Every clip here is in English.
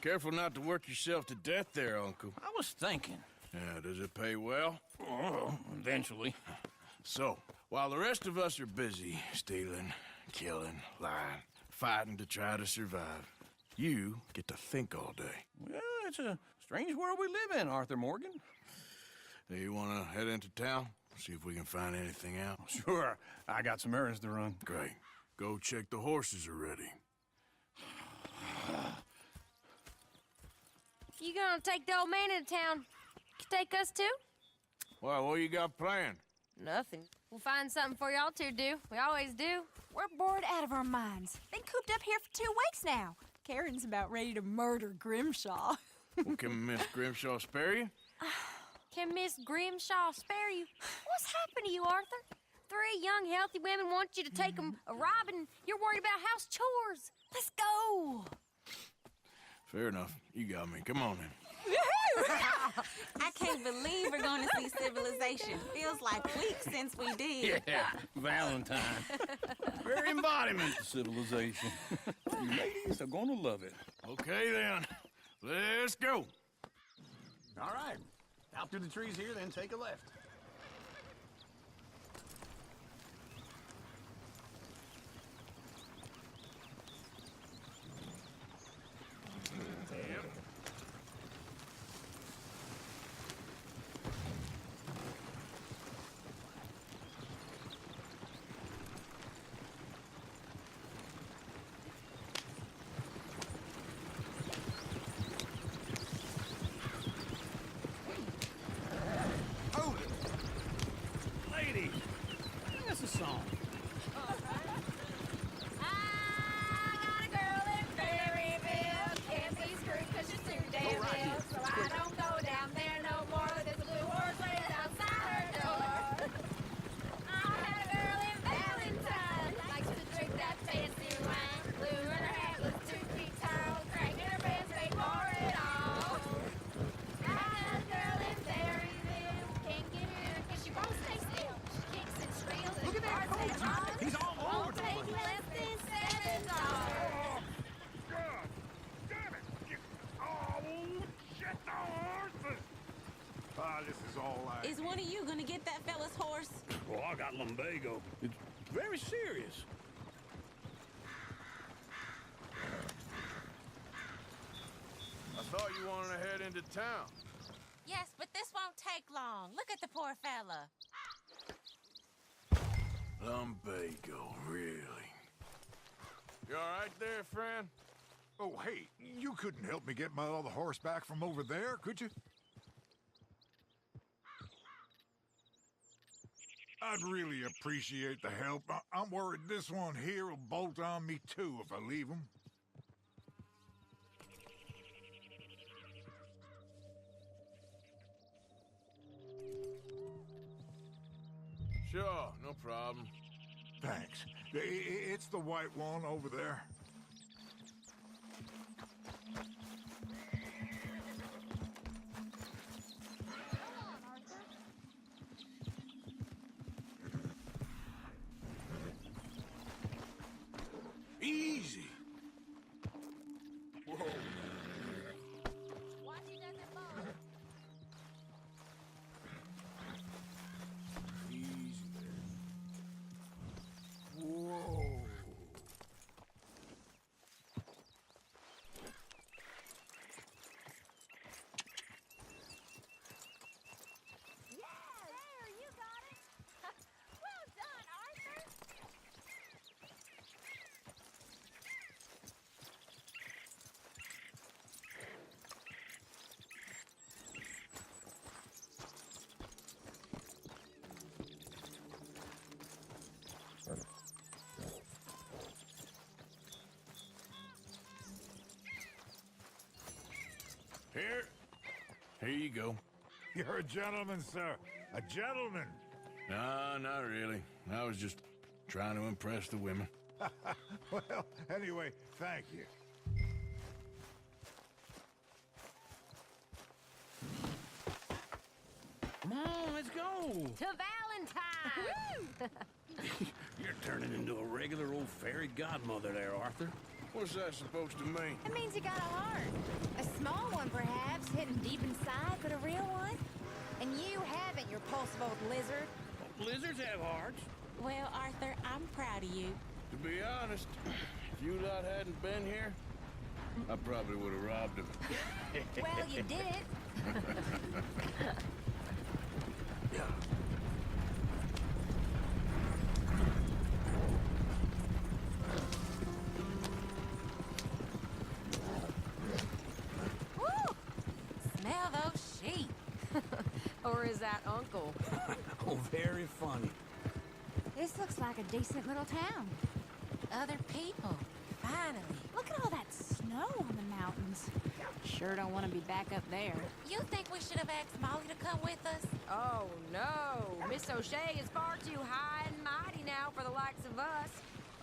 Careful not to work yourself to death there, Uncle. I was thinking. Yeah, does it pay well? Oh, eventually. So, while the rest of us are busy stealing, killing, lying, fighting to try to survive, you get to think all day. Well, it's a strange world we live in, Arthur Morgan. Hey, you want to head into town? See if we can find anything out? Sure, I got some errands to run. Great. Go check the horses are ready. You gonna take the old man into town? Take us too? Well, what you got planned? Nothing. We'll find something for y'all to do. We always do. We're bored out of our minds. Been cooped up here for 2 weeks now. Karen's about ready to murder Grimshaw. Well, can Miss Grimshaw spare you? Can Miss Grimshaw spare you? What's happened to you, Arthur? 3 young, healthy women want you to take them a robbing. You're worried about house chores. Let's go. Fair enough. You got me. Come on then. I can't believe we're going to see civilization. Feels like weeks since we did. Yeah, Valentine. Very embodiment of civilization. You ladies are gonna love it. Okay then. Let's go. All right. Out through the trees here, then take a left. Ladies, sing us a song. I got a girl in Berryville. Can't be screwed 'cause she's too damn ill. So I don't go down there no more. There's a blue horse waiting outside her door. I had a girl in Valentine. Likes to drink that fancy wine. Blue in her hat was 2 feet tall. Cranking her pants made for it all. I had a girl in Berryville. Can't get her 'cause she won't stay still. She kicks and squeals and barks and runs. He's all over Won't the take place. less than 7 dollars. God damn it! Oh, shit, the horses! Ah, this is all I... Is one of you going to get that fella's horse? Well, I got lumbago. It's very serious. I thought you wanted to head into town. Yes, but this won't take long. Look at the poor fella. Lumbago, really? You all right there, friend? Oh, hey, you couldn't help me get my other horse back from over there, could you? I'd really appreciate the help. I'm worried this one here will bolt on me too if I leave him. Sure, no problem. Thanks. It's the white one over there. Easy. Whoa. Watch he doesn't fall. Easy there. Whoa. There, you got it. Well done, Arthur. Here you go. You're a gentleman, sir. A gentleman. No, not really. I was just trying to impress the women. Well, anyway, thank you. Come on, let's go. To Valentine. You're turning into a regular old fairy godmother there, Arthur. What's that supposed to mean? It means you got a heart. A small one, perhaps, hidden deep inside, but a real one. And you haven't, you repulsive old lizard. Lizards have hearts. Well, Arthur, I'm proud of you. To be honest, if you lot hadn't been here, I probably would have robbed him. Well, you did it. Woo! Smell those sheep. Or is that Uncle? Oh, very funny. This looks like a decent little town. Other people. Finally. Look at all that snow on the mountains. Sure don't want to be back up there. You think we should have asked Molly to come with us? Oh, no. Miss O'Shea is far too high and mighty now for the likes of us,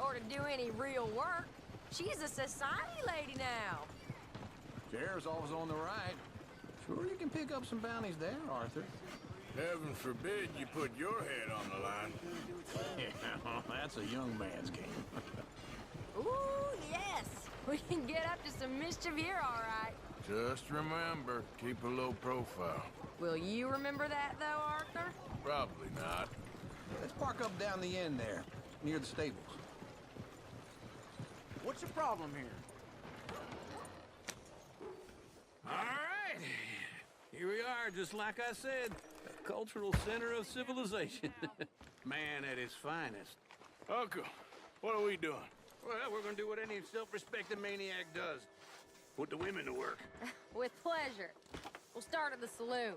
or to do any real work. She's a society lady now. Sheriff's always on the right. Sure you can pick up some bounties there, Arthur. Heaven forbid you put your head on the line. Yeah, that's a young man's game. Ooh, yes. We can get up to some mischief here, all right. Just remember, keep a low profile. Will you remember that, though, Arthur? Probably not. Let's park up down the end there, near the stables. What's your problem here? All right. Here we are, just like I said. A cultural center of civilization. Man at his finest. Uncle, what are we doing? Well, we're gonna do what any self-respecting maniac does. Put the women to work. With pleasure. We'll start at the saloon.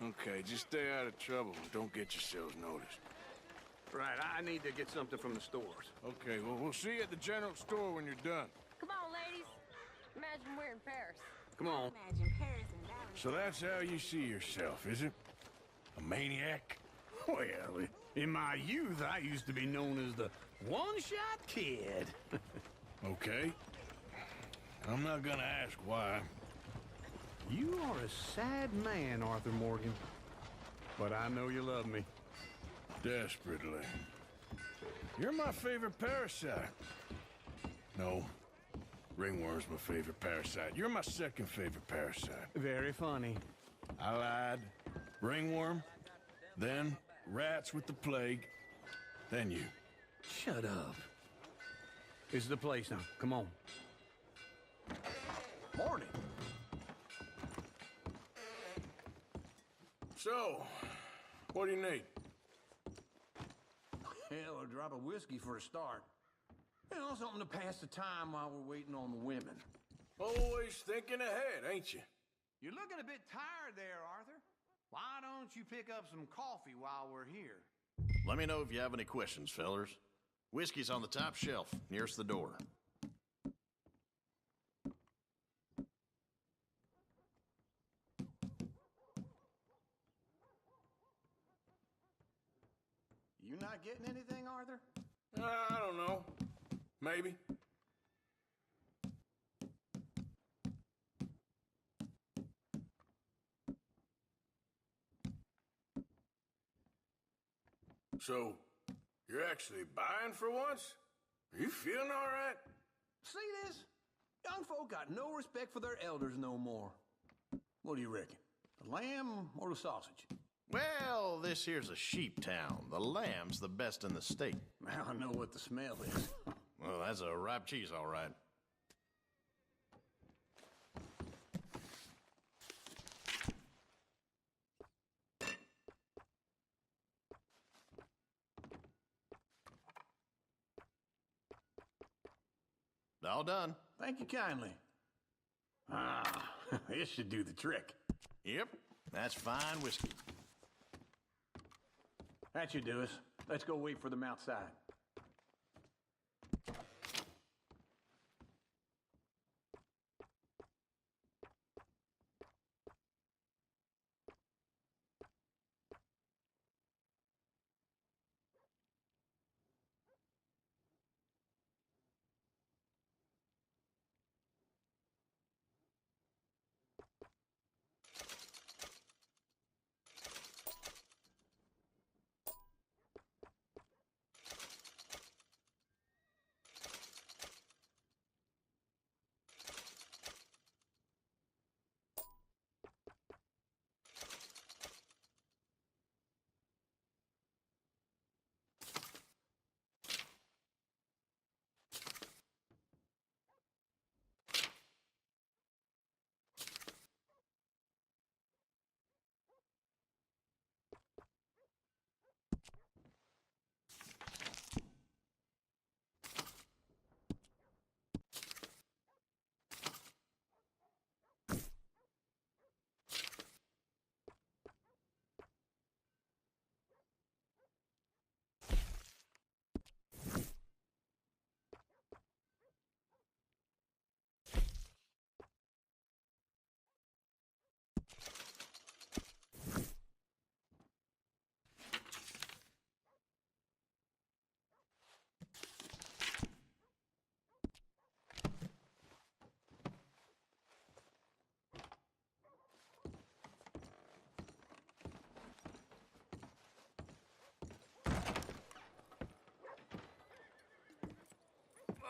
Okay, just stay out of trouble and don't get yourselves noticed. Right, I need to get something from the stores. Okay, well, we'll see you at the general store when you're done. Come on, ladies. Imagine we're in Paris. Come on. Imagine Paris and Dallas. So that's how you see yourself, is it? A maniac? Well, in my youth, I used to be known as the one-shot kid. Okay. I'm not gonna ask why. You are a sad man, Arthur Morgan. But I know you love me. Desperately. You're my favorite parasite. No. Ringworm's my favorite parasite. You're my second favorite parasite. Very funny. I lied. Ringworm, then rats with the plague, then you. Shut up. This is the place now. Come on. Morning. So, what do you need? Hell, a drop of whiskey for a start. You know, something to pass the time while we're waiting on the women. Always thinking ahead, ain't you? You're looking a bit tired there, Arthur. Why don't you pick up some coffee while we're here? Let me know if you have any questions, fellers. Whiskey's on the top shelf, nearest the door. You not getting anything, Arthur? I don't know. Maybe. So, you're actually buying for once? Are you feeling all right? See this? Young folk got no respect for their elders no more. What do you reckon? The lamb or the sausage? Well, this here's a sheep town. The lamb's the best in the state. I know what the smell is. Well, that's a ripe cheese, all right. All done. Thank you kindly. Ah, this should do the trick. Yep, that's fine whiskey. That should do us. Let's go wait for them outside.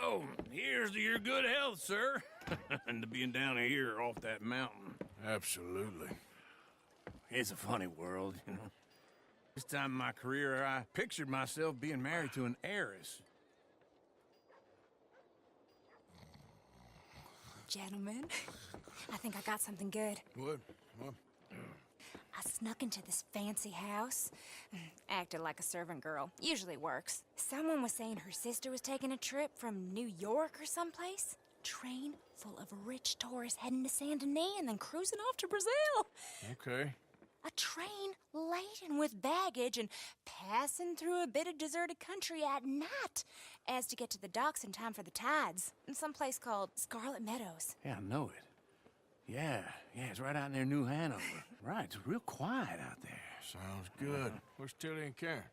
So, here's to your good health, sir. And to being down here off that mountain. Absolutely. It's a funny world, you know. This time in my career, I pictured myself being married to an heiress. Gentlemen, I think I got something good. What? I snuck into this fancy house. Acted like a servant girl. Usually works. Someone was saying her sister was taking a trip from New York or someplace. Train full of rich tourists heading to Saint Denis and then cruising off to Brazil. Okay. A train laden with baggage and passing through a bit of deserted country at night as to get to the docks in time for the tides in some place called Scarlet Meadows. Yeah, I know it. Yeah, it's right out near New Hanover. Right, it's real quiet out there. Sounds good. Where's Tilly and Karen?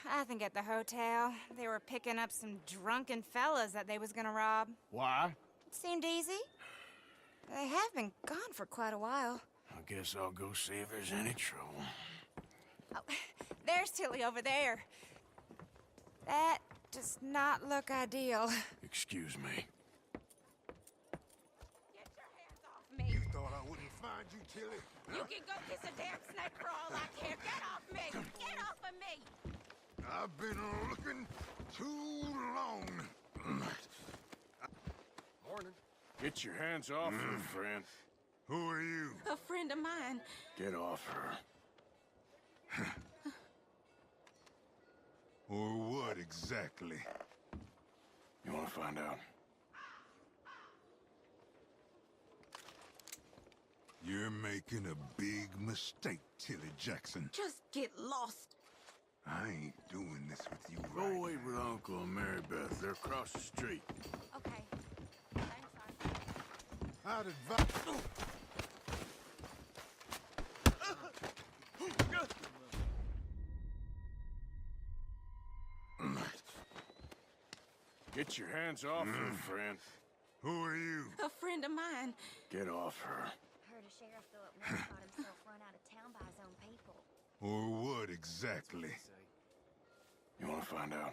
I think at the hotel. They were picking up some drunken fellas that they was gonna rob. Why? It seemed easy. They have been gone for quite a while. I guess I'll go see if there's any trouble. Oh, there's Tilly over there. That does not look ideal. Excuse me. Get your hands off me. You thought I wouldn't find you, Tilly? You can go kiss a damn snake for all I care. Get off me! Get off of me! I've been looking too long. Morning. Get your hands off her, friend. Who are you? A friend of mine. Get off her. Or what exactly? You want to find out? You're making a big mistake, Tilly Jackson. Just get lost. I ain't doing this with you Go right wait with Uncle and Mary Beth. They're across the street. Okay. Thanks, Arthur. I'd advise... Get your hands off her, friend. Who are you? A friend of mine. Get off her. Heard a sheriff though up north got himself run out of town by his own people. Or what exactly? You want to find out?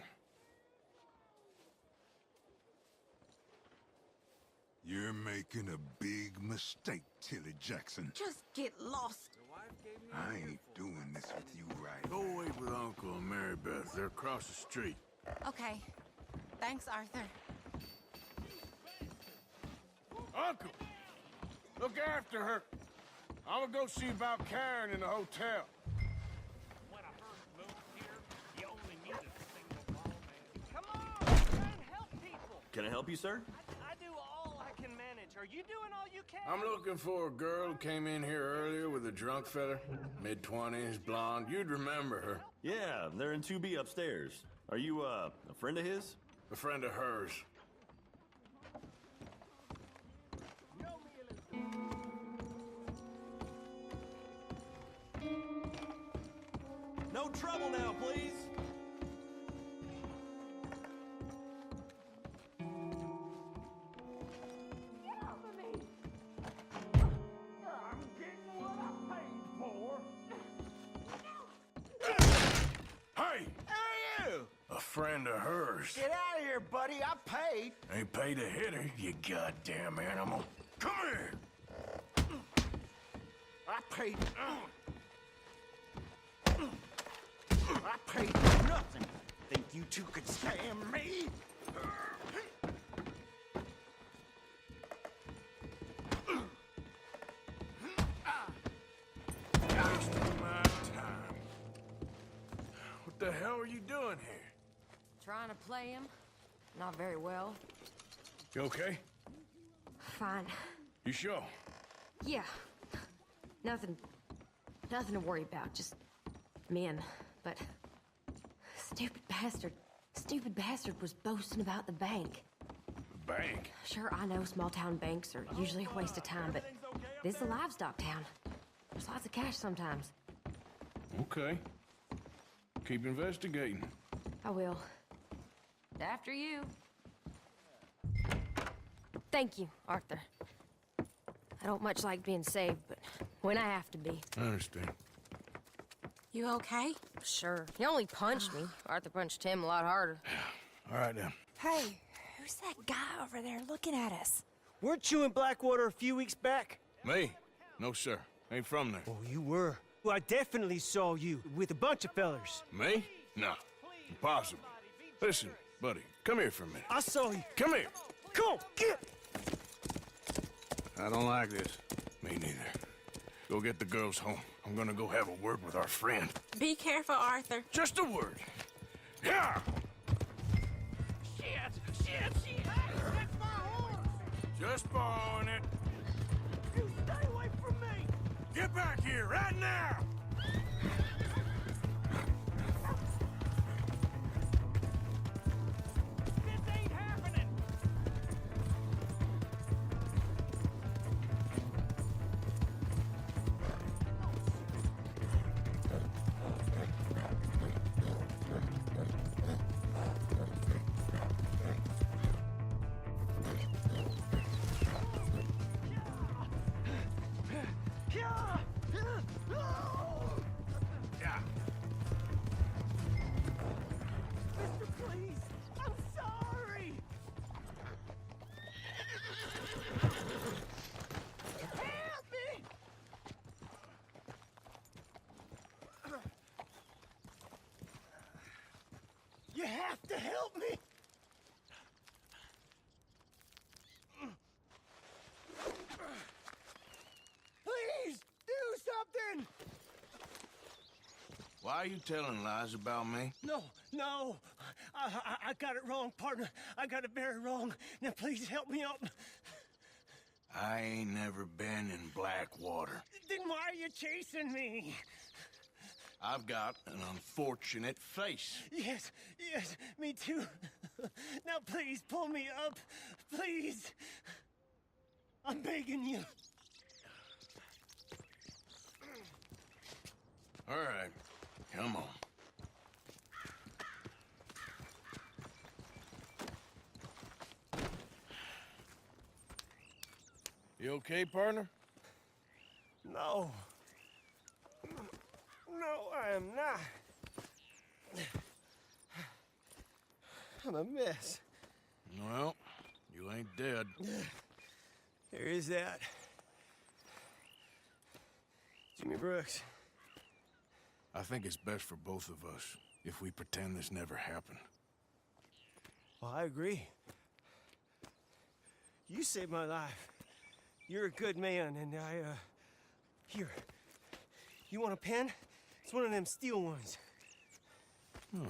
You're making a big mistake, Tilly Jackson. Just get lost. I ain't doing this with you right Go wait with Uncle and Mary Beth. They're across the street. Okay. Thanks, Arthur. Uncle! Look after her. I'm gonna go see about Karen in the hotel. When a herd moves here, you only need a single ball man. Come on, try and help people. Can I help you, sir? I do all I can manage. Are you doing all you can? I'm looking for a girl who came in here earlier with a drunk fella. Mid-20s, blonde. You'd remember her. Yeah, they're in 2B upstairs. Are you, a friend of his? A friend of hers. No trouble now, please. Get off of me! I'm getting what I paid for. Hey! Who are you? A friend of hers. Get out of here, buddy. I paid. Ain't paid to hit her, you goddamn animal. Come here! I paid. I paid nothing. Think you two could stand me? Wasting my time. What the hell are you doing here? Trying to play him. Not very well. You okay? Fine. You sure? Yeah. Nothing to worry about. Just men. But stupid bastard was boasting about the bank. The bank? Sure, I know small town banks are usually a waste of time, but this is a livestock town. There's lots of cash sometimes. Okay. Keep investigating. I will. After you. Thank you, Arthur. I don't much like being saved, but when I have to be. I understand. You okay? Sure. He only punched me. Arthur punched him a lot harder. All right, then. Hey, Who's that guy over there looking at us? Weren't you in Blackwater a few weeks back? Me? No, sir. Ain't from there. Oh, you were. Well, I definitely saw you with a bunch of fellers. Me? No. Impossible. Listen, buddy, come here for a minute. I saw you. Come here. Come on, get! I don't like this. Me neither. Go get the girls home. I'm gonna go have a word with our friend. Be careful, Arthur. Just a word. Yeah! Shit! That's my horse! Just borrowing it. You stay away from me! Get back here, right now! This ain't happening! Yeah. Mister, please! I'm sorry! Help me! You have to help me! Please, do something! Why are you telling lies about me? No. I got it wrong, partner. I got it very wrong. Now, please help me up. I ain't never been in Blackwater. Then why are you chasing me? I've got an unfortunate face. Yes, me too. Now, please, pull me up. Please. I'm begging you. All right, come on. You okay, partner? No. No, I am not. I'm a mess. Well, you ain't dead. There is that. Jimmy Brooks. I think it's best for both of us if we pretend this never happened. Well, I agree. You saved my life. You're a good man, and here. You want a pen? It's one of them steel ones. Oh.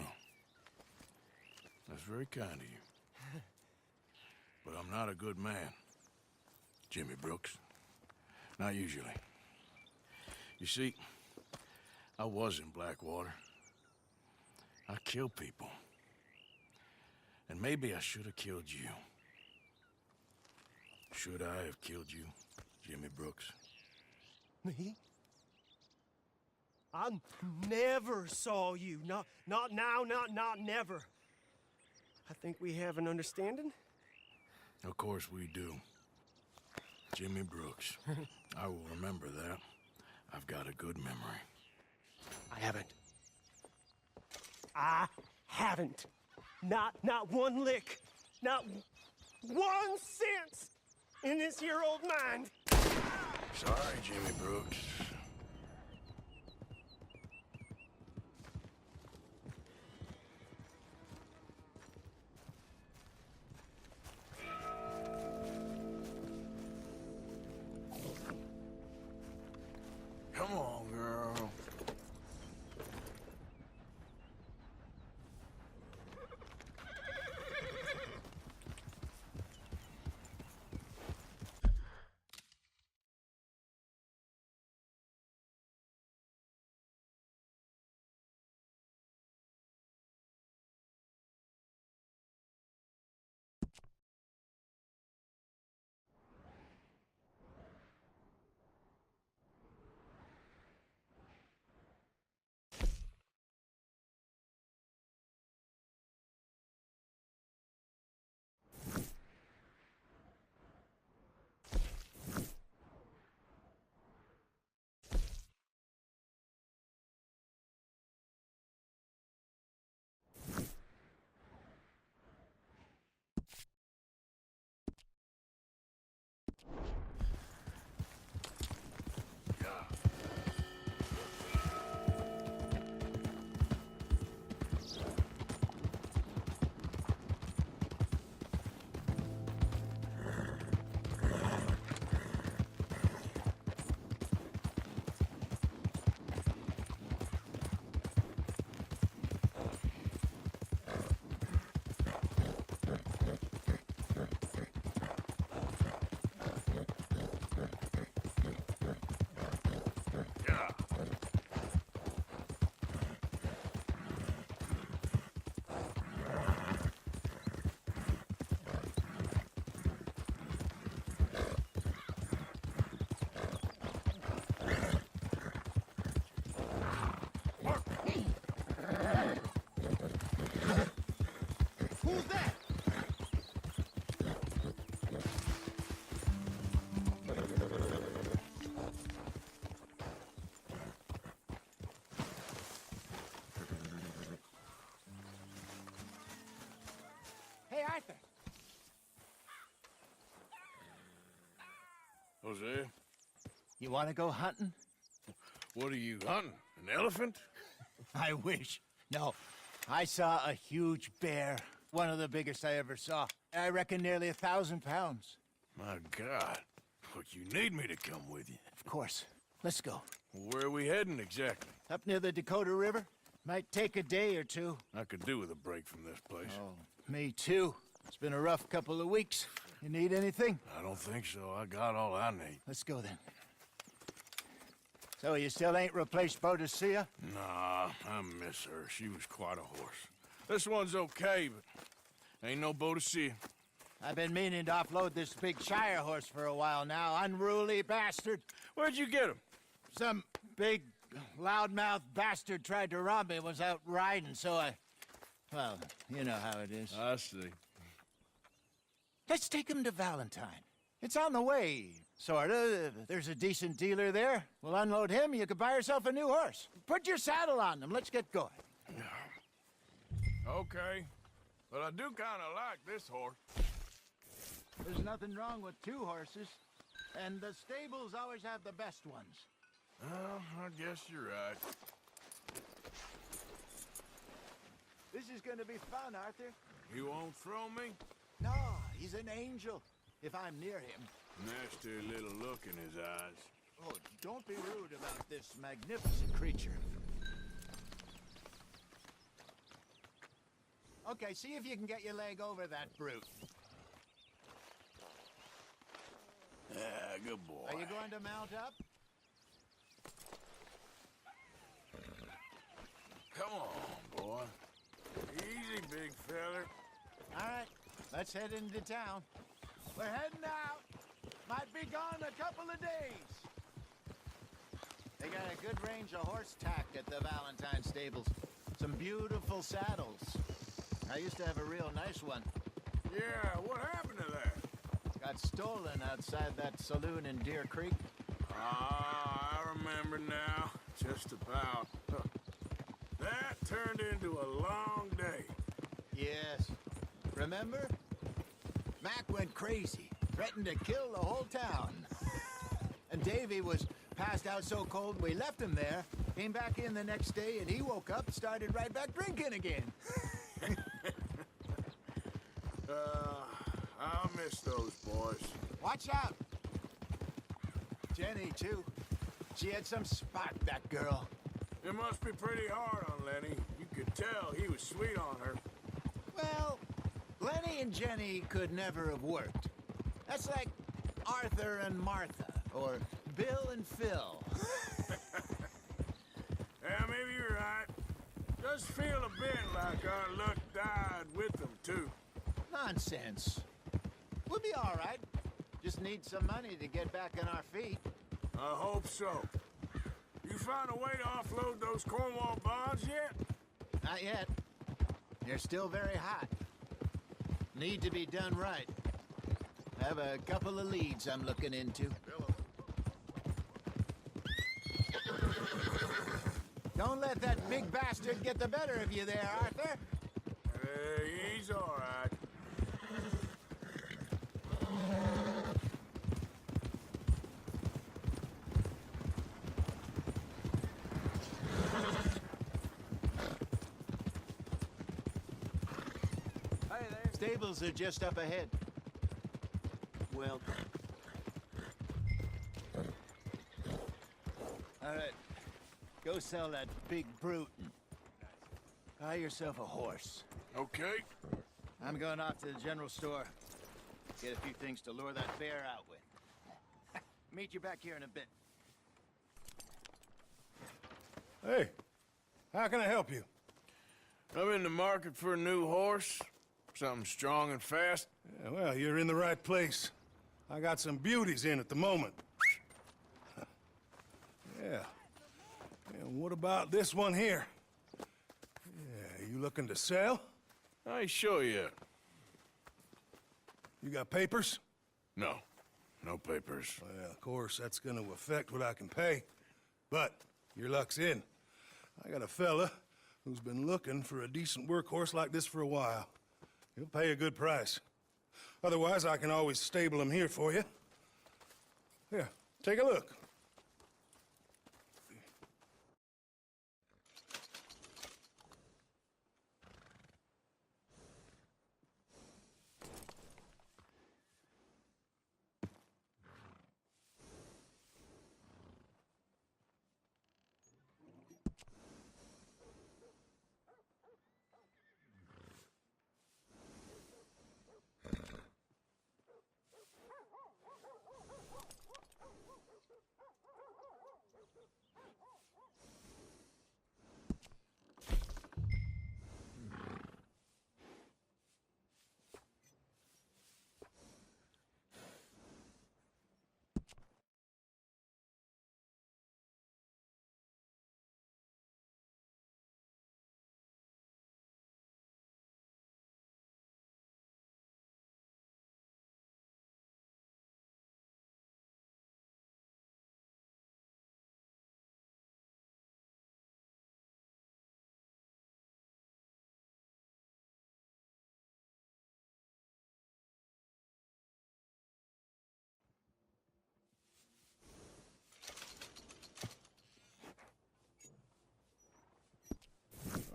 That's very kind of you. But I'm not a good man, Jimmy Brooks. Not usually. You see, I was in Blackwater. I killed people. And maybe I should have killed you. Should I have killed you, Jimmy Brooks? Me? I never saw you. Not now, not never. I think we have an understanding. Of course we do. Jimmy Brooks. I will remember that. I've got a good memory. I haven't. Not one lick. Not 1 cent in this here old mind. Sorry, Jimmy Brooks. Who's that? Hey, Arthur. Jose, You want to go hunting? what are you hunting? An elephant? I wish. No. I saw a huge bear. One of the biggest I ever saw. I reckon nearly 1,000 pounds. My God. Look, you need me to come with you. Of course. Let's go. Where are we heading exactly? Up near the Dakota River. Might take a day or two. I could do with a break from this place. Oh, me too. It's been a rough couple of weeks. You need anything? I don't think so. I got all I need. Let's go then. So you still ain't replaced Boadicea? Nah, I miss her. She was quite a horse. This one's okay, but ain't no Boadicea. I've been meaning to offload this big Shire horse for a while now. Unruly bastard. Where'd you get him? Some big, loudmouth bastard tried to rob me, was out riding, so I... Well, you know how it is. I see. Let's take him to Valentine. It's on the way, sorta. There's a decent dealer there. We'll unload him, you could buy yourself a new horse. Put your saddle on them, let's get going. Okay. But I do kind of like this horse. There's nothing wrong with two horses, and the stables always have the best ones. Well, I guess you're right. This is gonna be fun, Arthur. You won't throw me? No, he's an angel, if I'm near him. Nasty little look in his eyes. Oh, don't be rude about this magnificent creature. Okay, see if you can get your leg over that brute. Yeah, good boy. Are you going to mount up? Come on, boy. Easy, big feller. All right, let's head into town. We're heading out. Might be gone a couple of days. They got a good range of horse tack at the Valentine stables. Some beautiful saddles. I used to have a real nice one. Yeah, what happened to that? Got stolen outside that saloon in Deer Creek. Ah, I remember now. Just about. That turned into a long day. Yes. Remember? Mac went crazy, threatened to kill the whole town. And Davy was passed out so cold we left him there, came back in the next day, and he woke up, started right back drinking again. I'll miss those boys. Watch out! Jenny, too. She had some spark, that girl. It must be pretty hard on Lenny. You could tell he was sweet on her. Well, Lenny and Jenny could never have worked. That's like Arthur and Martha, or Bill and Phil. Yeah, maybe you're right. Does feel a bit like our luck died with them, too. Nonsense. We'll be all right. Just need some money to get back on our feet. I hope so. You found a way to offload those Cornwall bonds yet? Not yet. They're still very hot. Need to be done right. I have a couple of leads I'm looking into. Don't let that big bastard get the better of you there, Arthur. He's all right. Hey there. Stables are just up ahead. Well, All right. Go sell that big brute and buy yourself a horse. Okay. I'm going off to the general store. Get a few things to lure that bear out with. Meet you back here in a bit. Hey, how can I help you? I'm in the market for a new horse. Something strong and fast. Yeah, well, you're in the right place. I got some beauties in at the moment. Yeah. And what about this one here? Yeah, you looking to sell? I ain't sure yet. You got papers? No. No papers. Well, of course, that's gonna affect what I can pay. But your luck's in. I got a fella who's been looking for a decent workhorse like this for a while. He'll pay a good price. Otherwise, I can always stable him here for you. Here, take a look.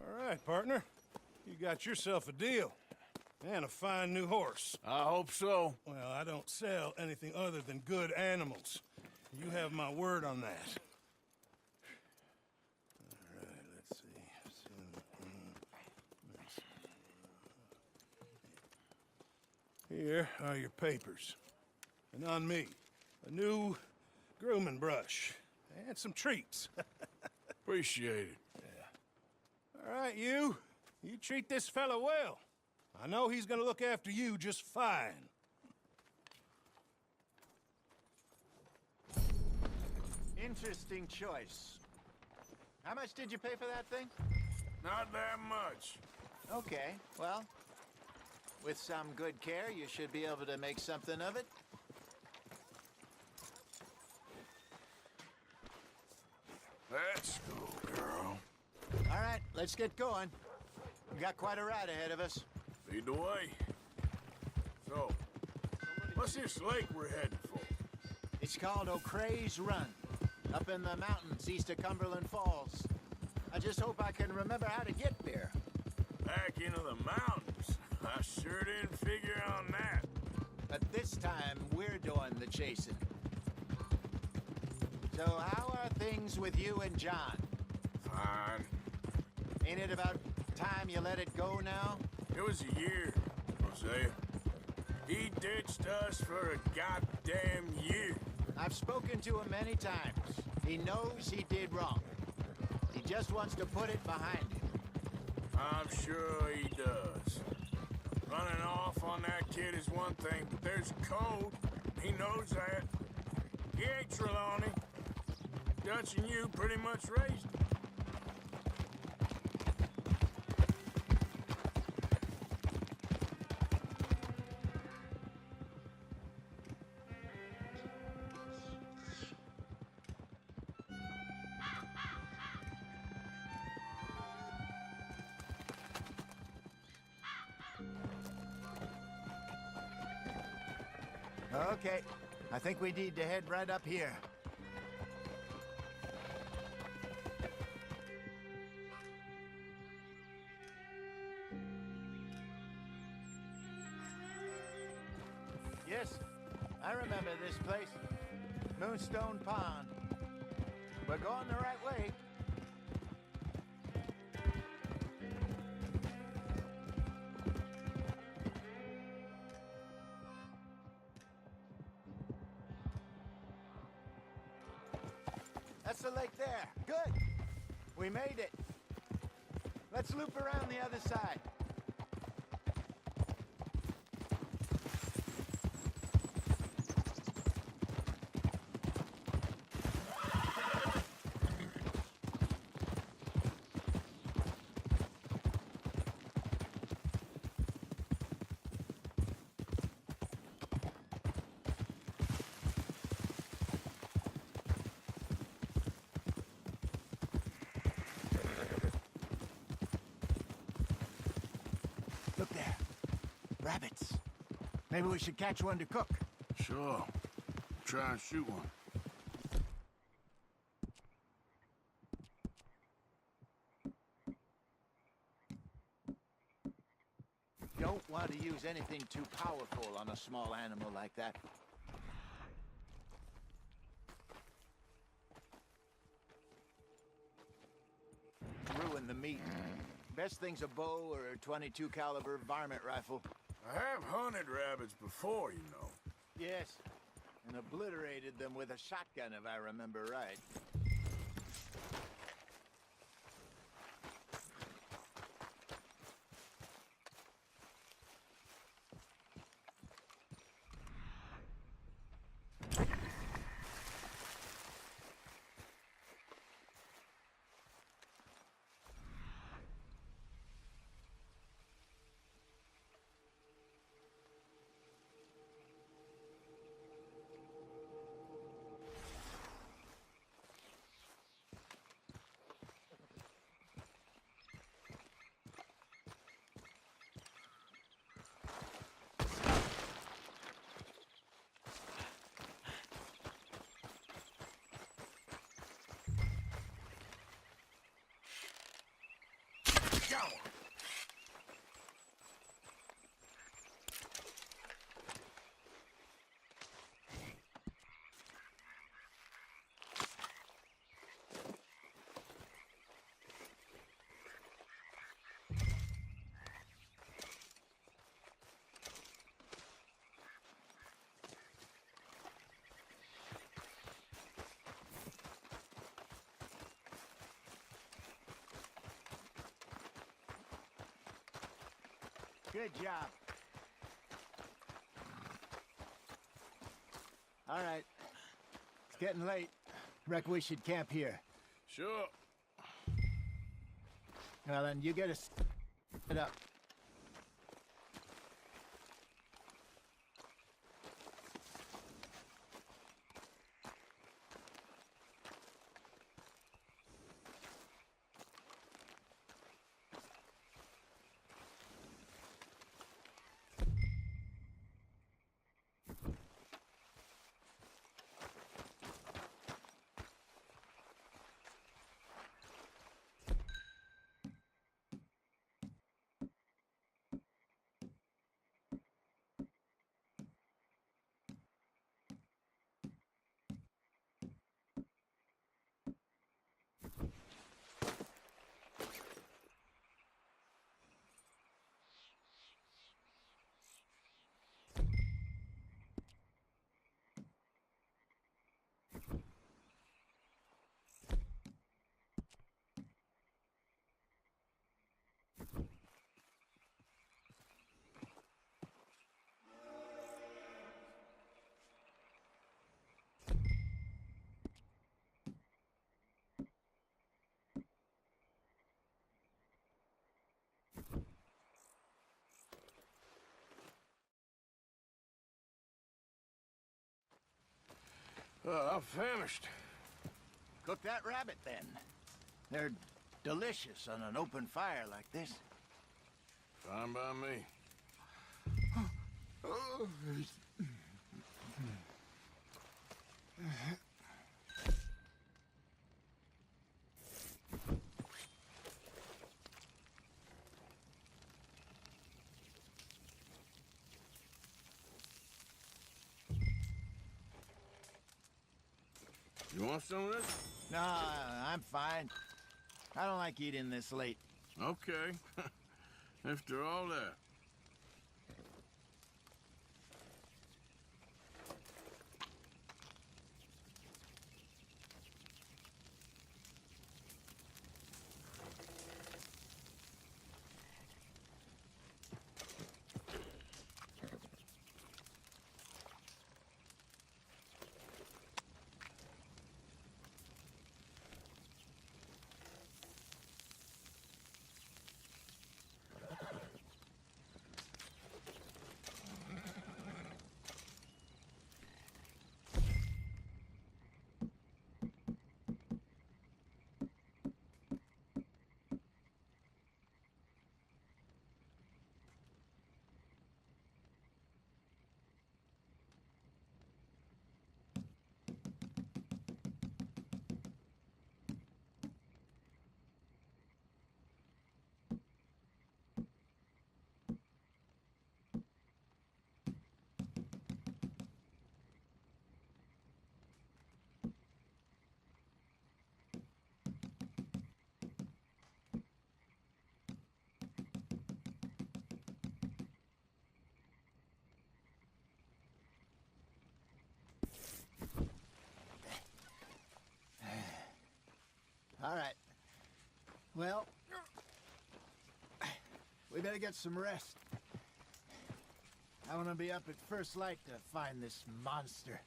All right, partner. You got yourself a deal. And a fine new horse. I hope so. Well, I don't sell anything other than good animals. You have my word on that. All right, let's see. Here are your papers. And on me, a new grooming brush. And some treats. Appreciate it. All right, you treat this fella well. I know he's gonna look after you just fine. Interesting choice. How much did you pay for that thing? Not that much. Okay, well, with some good care, you should be able to make something of it. Let's go, girl. All right, let's get going. We got quite a ride ahead of us. Lead the way. So, what's this lake we're heading for? It's called O'Creagh's Run, up in the mountains east of Cumberland Falls. I just hope I can remember how to get there. Back into the mountains? I sure didn't figure on that. But this time, we're doing the chasing. So how are things with you and John? Fine. Ain't it about time you let it go now? It was a year, Hosea. He ditched us for a goddamn year. I've spoken to him many times. He knows he did wrong. He just wants to put it behind him. I'm sure he does. Running off on that kid is one thing, but there's code. He knows that. He ain't Trelawney. Dutch and you pretty much raised him. Okay, I think we need to head right up here. Yes, I remember this place. Moonstone Pond. We're going the right way. That's the lake there. Good. We made it. Let's loop around the other side. Rabbits. Maybe we should catch one to cook. Sure. Try and shoot one. Don't want to use anything too powerful on a small animal like that. Ruin the meat. Best thing's a bow or a .22 caliber varmint rifle. I have hunted rabbits before, you know. Yes, and obliterated them with a shotgun, if I remember right. Good job. All right. It's getting late. Reckon we should camp here. Sure. Well, then you get us set up. I'm famished. Cook that rabbit, then. They're delicious on an open fire like this. Fine by me. You want some of this? No, I'm fine. I don't like eating this late. Okay. After all that. All right. Well, we better get some rest. I want to be up at first light to find this monster.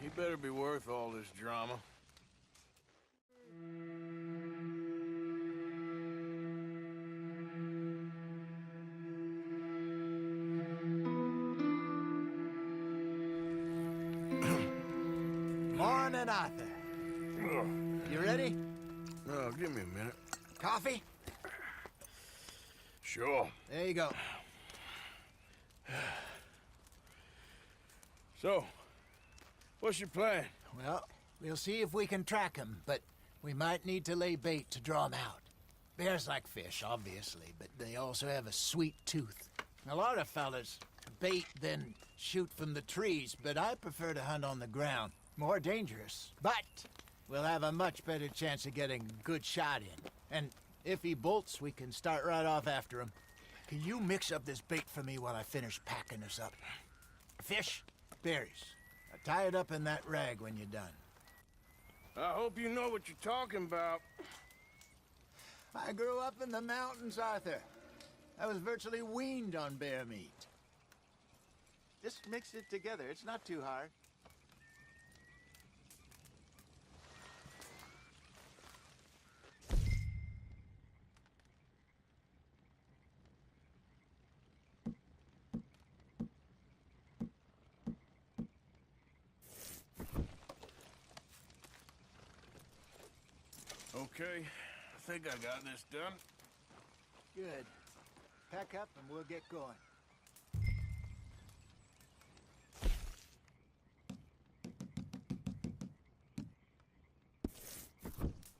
He better be worth all this drama. Morning, Arthur. You ready? Oh, give me a minute. Coffee? Sure. There you go. So, what's your plan? Well, we'll see if we can track him, but we might need to lay bait to draw him out. Bears like fish, obviously, but they also have a sweet tooth. A lot of fellas bait, then shoot from the trees, but I prefer to hunt on the ground. More dangerous, but we'll have a much better chance of getting a good shot in. And if he bolts, we can start right off after him. Can you mix up this bait for me while I finish packing this up? Fish, berries. Tie it up in that rag when you're done. I hope you know what you're talking about. I grew up in the mountains, Arthur. I was virtually weaned on bear meat. Just mix it together. It's not too hard. Okay, I think I got this done. Good. Pack up and we'll get going.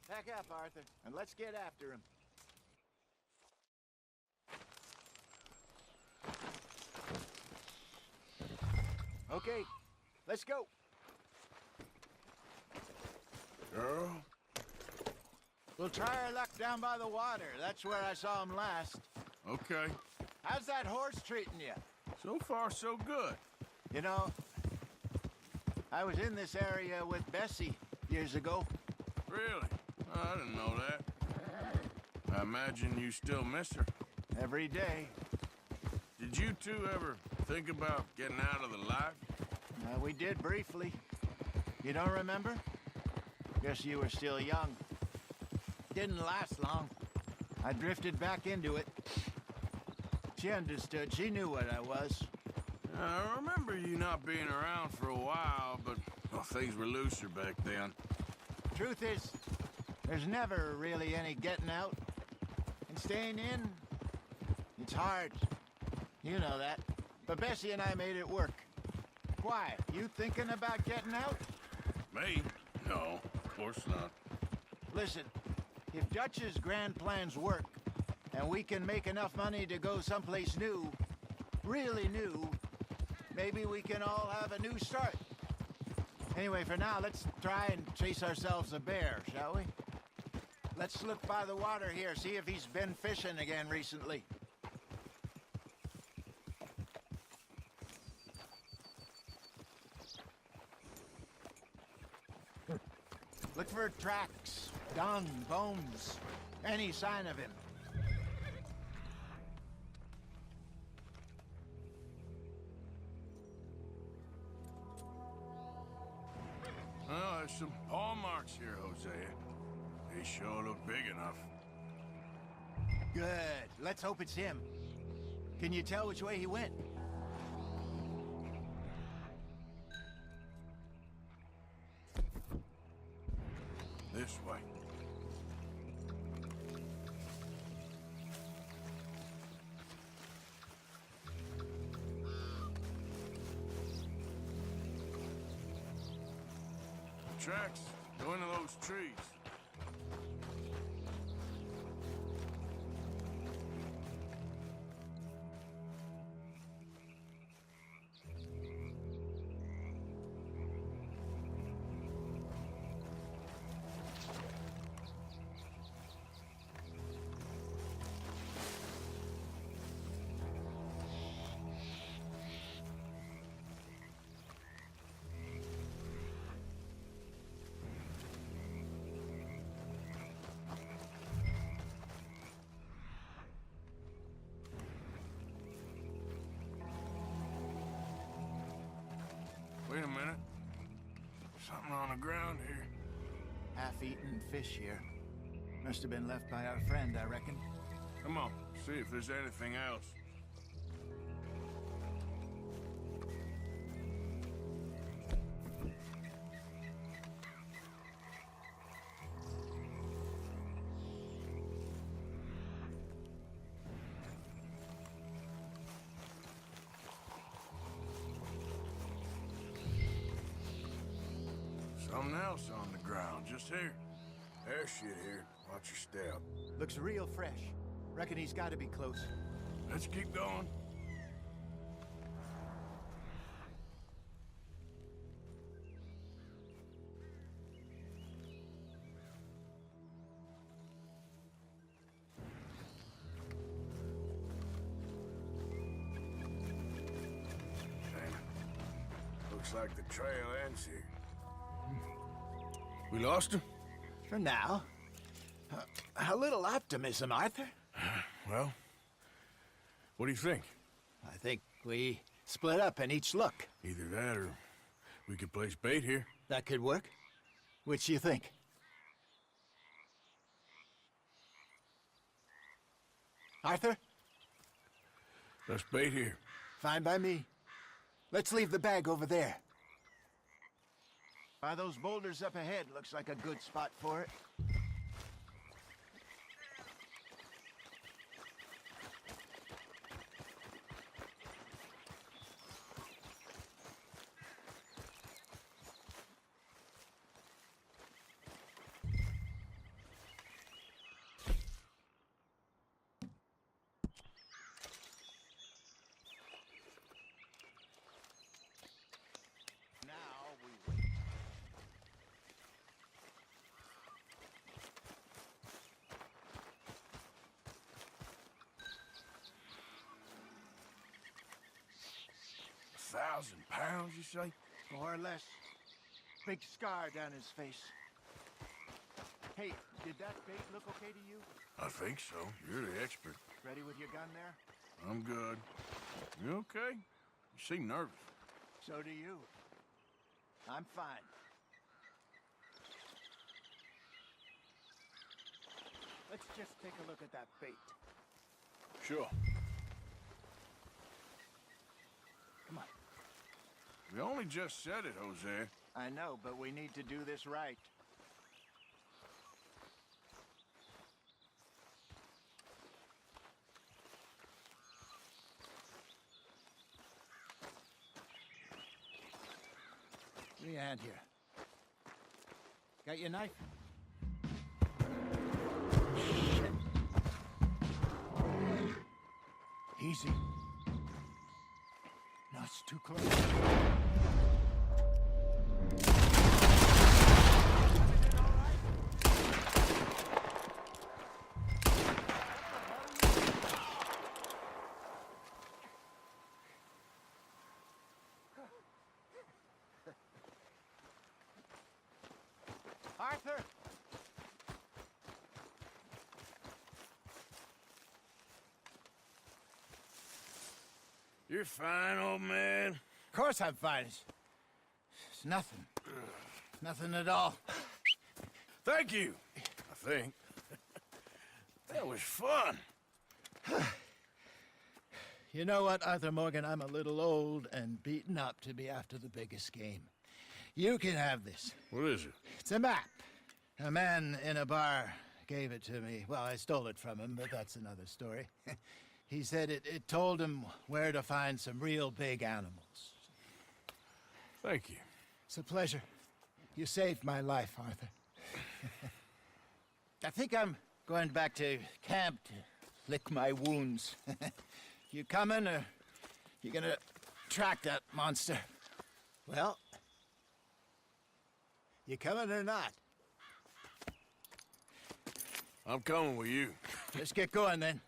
Pack up, Arthur, and let's get after him. Okay, let's go. Girl? We'll try our luck down by the water. That's where I saw him last. Okay. How's that horse treating you? So far, so good. You know, I was in this area with Bessie years ago. Really? Oh, I didn't know that. I imagine you still miss her. Every day. Did you two ever think about getting out of the life? We did briefly. You don't remember? Guess you were still young. Didn't last long. I drifted back into it. She understood. She knew what I was. I remember you not being around for a while, but well, things were looser back then. Truth is, there's never really any getting out. And staying in, it's hard. You know that. But Bessie and I made it work. Why? You thinking about getting out? Me? No, of course not. Listen, if Dutch's grand plans work, and we can make enough money to go someplace new, really new, maybe we can all have a new start. Anyway, for now, let's try and chase ourselves a bear, shall we? Let's look by the water here, see if he's been fishing again recently. Look for tracks, dung, bones, any sign of him. Well, there's some paw marks here, Hosea. They sure look big enough. Good. Let's hope it's him. Can you tell which way he went? This way. Tracks go into those trees. half-eaten fish here. Must have been left by our friend, I reckon. Come on, see if there's anything else. Something else on the ground, just here. There's shit here. Watch your step. Looks real fresh. Reckon he's got to be close. Let's keep going. Damn it. Looks like the trail ends here. We lost him? For now. A little optimism, Arthur. Well, what do you think? I think we split up and each look. Either that or we could place bait here. That could work. Which do you think? Arthur? Let's bait here. Fine by me. Let's leave the bag over there. By those boulders up ahead, looks like a good spot for it. £1,000, you say? More or less. Big scar down his face. Hey, did that bait look okay to you? I think so. You're the expert. Ready with your gun there? I'm good. You okay? You seem nervous. So do you. I'm fine. Let's just take a look at that bait. Sure. Come on. We only just said it, Jose. I know, but we need to do this right. Give me a hand here. Got your knife? Shit. Easy. No, it's too close. Arthur! You're fine, old man. Of course I'm fine. It's nothing. Nothing at all. Thank you, I think. That was fun. You know what, Arthur Morgan? I'm a little old and beaten up to be after the biggest game. You can have this. What is it? It's a map. A man in a bar gave it to me. Well, I stole it from him, but that's another story. He said it told him where to find some real big animals. Thank you. It's a pleasure. You saved my life, Arthur. I think I'm going back to camp to lick my wounds. You coming, or you gonna track that monster? Well, you coming or not? I'm coming with you. Let's get going, then.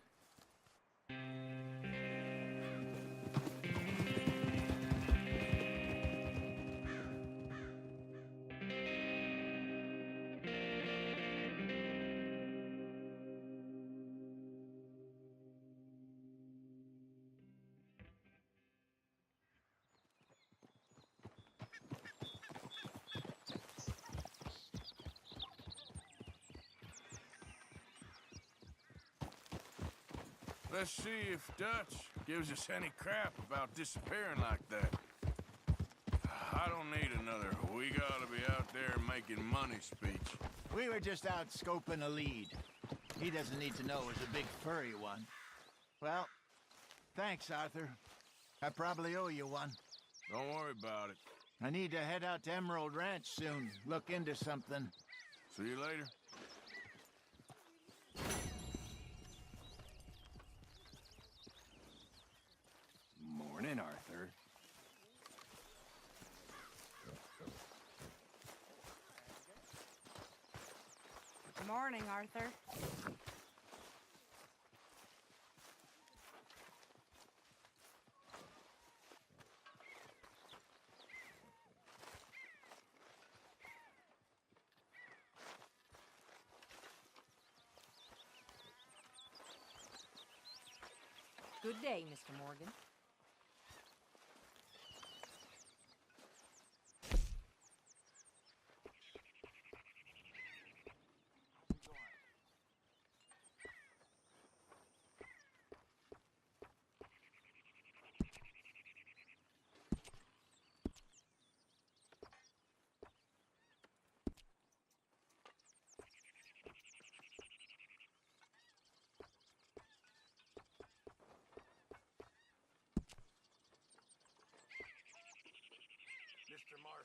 Let's see if Dutch gives us any crap about disappearing like that. I don't need another "we gotta be out there making money" speech. We were just out scoping a lead. He doesn't need to know it was a big furry one. Well, thanks, Arthur. I probably owe you one. Don't worry about it. I need to head out to Emerald Ranch soon. Look into something. See you later. Morning, Arthur. Good morning, Arthur. Good day, Mr. Morgan. Mr. Martin.